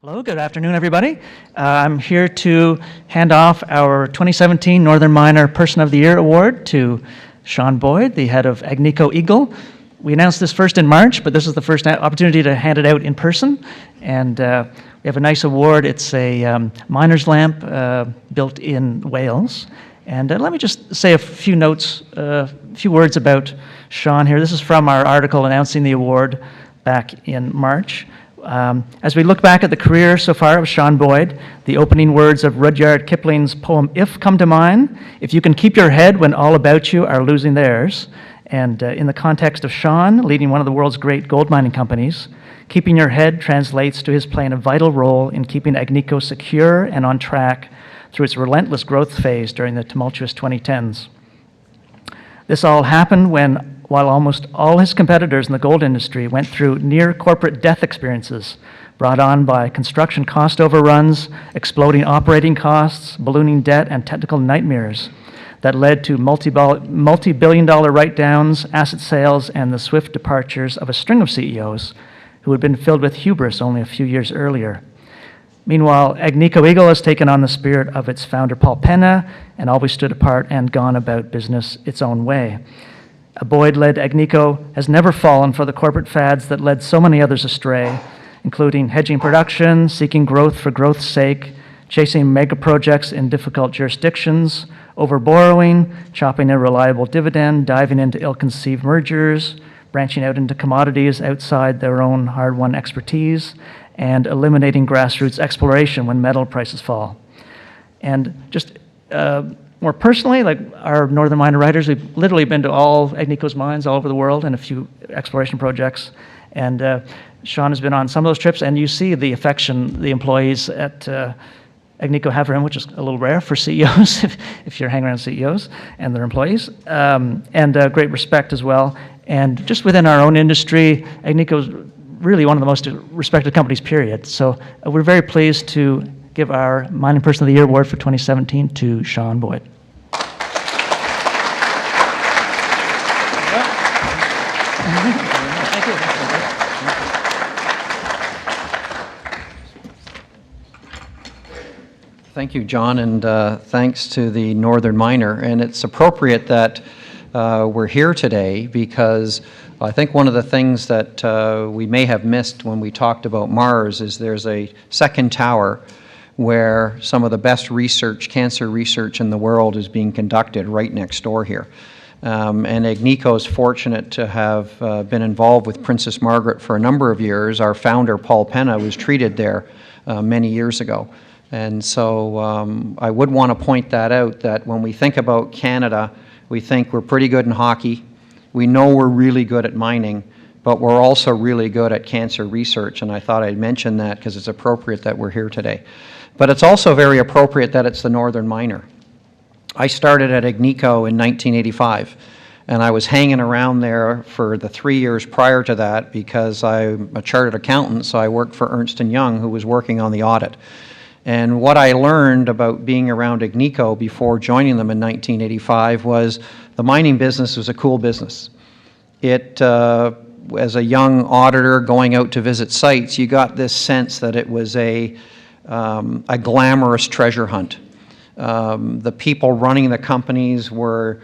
Hello, good afternoon, everybody. I'm here to hand off our 2017 Northern Miner Person of the Year Award to Sean Boyd, the head of Agnico Eagle. We announced this first in March, but this is the first opportunity to hand it out in person. And we have a nice award. It's a miner's lamp built in Wales. And let me just say a few notes, a few words about Sean here. This is from our article announcing the award back in March. As we look back at the career so far of Sean Boyd, the opening words of Rudyard Kipling's poem If come to mind: if you can keep your head when all about you are losing theirs. And in the context of Sean leading one of the world's great gold mining companies, keeping your head translates to his playing a vital role in keeping Agnico secure and on track through its relentless growth phase during the tumultuous 2010s. This all happened while almost all his competitors in the gold industry went through near corporate death experiences brought on by construction cost overruns, exploding operating costs, ballooning debt, and technical nightmares that led to multi-billion-dollar write-downs, asset sales, and the swift departures of a string of CEOs who had been filled with hubris only a few years earlier. Meanwhile, Agnico Eagle has taken on the spirit of its founder Paul Penna and always stood apart and gone about business its own way. A Boyd-led Agnico has never fallen for the corporate fads that led so many others astray, including hedging production, seeking growth for growth's sake, chasing mega projects in difficult jurisdictions, over-borrowing, chopping a reliable dividend, diving into ill-conceived mergers, branching out into commodities outside their own hard-won expertise, and eliminating grassroots exploration when metal prices fall. And just more personally, like our Northern Miner writers, we've literally been to all Agnico's mines all over the world and a few exploration projects. And Sean has been on some of those trips, and you see the affection the employees at Agnico have for him, which is a little rare for CEOs, if you're hanging around CEOs and their employees, and great respect as well. And just within our own industry, Agnico's really one of the most respected companies, period. So we're very pleased to give our Mining Person of the Year Award for 2017 to Sean Boyd. Thank you, John, and thanks to the Northern Miner. And it's appropriate that we're here today because I think one of the things that we may have missed when we talked about Mars is there's a second tower where some of the best research, cancer research in the world is being conducted right next door here. And Agnico is fortunate to have been involved with Princess Margaret for a number of years. Our founder, Paul Penna, was treated there many years ago. And so I would want to point that out, that when we think about Canada, we think we're pretty good in hockey. We know we're really good at mining, but we're also really good at cancer research. And I thought I'd mention that because it's appropriate that we're here today. But it's also very appropriate that it's the Northern Miner. I started at Agnico in 1985, and I was hanging around there for the 3 years prior to that because I'm a chartered accountant, so I worked for Ernst & Young, who was working on the audit. And what I learned about being around Agnico before joining them in 1985 was the mining business was a cool business. It, as a young auditor going out to visit sites, you got this sense that it was a glamorous treasure hunt. The people running the companies were,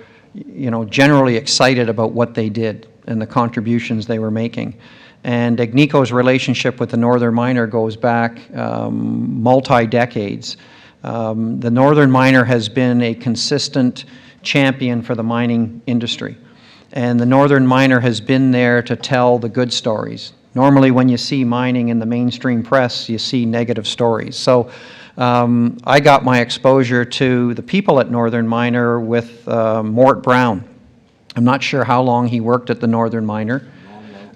generally excited about what they did and the contributions they were making. And Agnico's relationship with the Northern Miner goes back multi-decades. The Northern Miner has been a consistent champion for the mining industry. And the Northern Miner has been there to tell the good stories. Normally when you see mining in the mainstream press, you see negative stories. So I got my exposure to the people at Northern Miner with Mort Brown. I'm not sure how long he worked at the Northern Miner.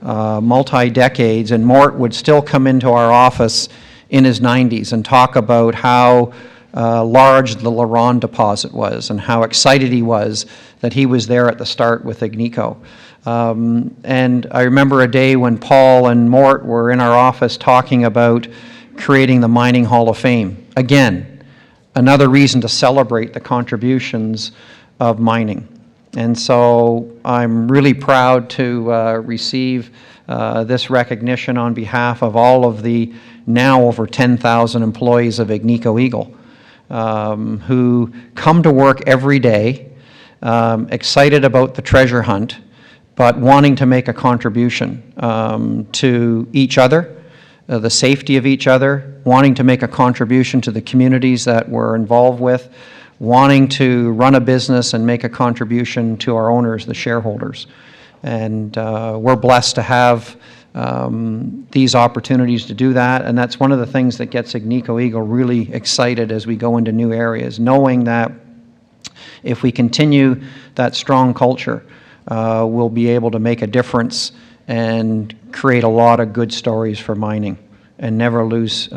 Multi-decades, and Mort would still come into our office in his 90s and talk about how large the LaRonde deposit was and how excited he was that he was there at the start with Agnico. And I remember a day when Paul and Mort were in our office talking about creating the Mining Hall of Fame. Again, another reason to celebrate the contributions of mining. And so I'm really proud to receive this recognition on behalf of all of the now over 10,000 employees of Agnico Eagle, who come to work every day, excited about the treasure hunt, but wanting to make a contribution to each other, the safety of each other, wanting to make a contribution to the communities that we're involved with, wanting to run a business and make a contribution to our owners, the shareholders. And we're blessed to have these opportunities to do that, and that's one of the things that gets Agnico Eagle really excited as we go into new areas, knowing that if we continue that strong culture, we'll be able to make a difference and create a lot of good stories for mining, and never lose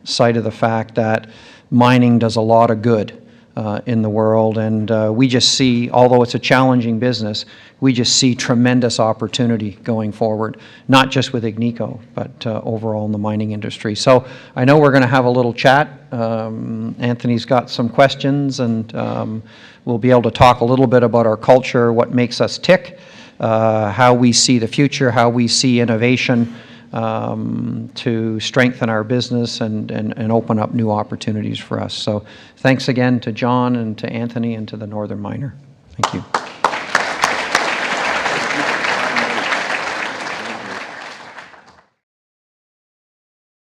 sight of the fact that mining does a lot of good in the world. And we just see, although it's a challenging business, we just see tremendous opportunity going forward, not just with Agnico, but overall in the mining industry. So I know we're going to have a little chat. Anthony's got some questions, and we'll be able to talk a little bit about our culture, what makes us tick, how we see the future, how we see innovation to strengthen our business and open up new opportunities for us. So thanks again to John and to Anthony and to the Northern Miner. Thank you.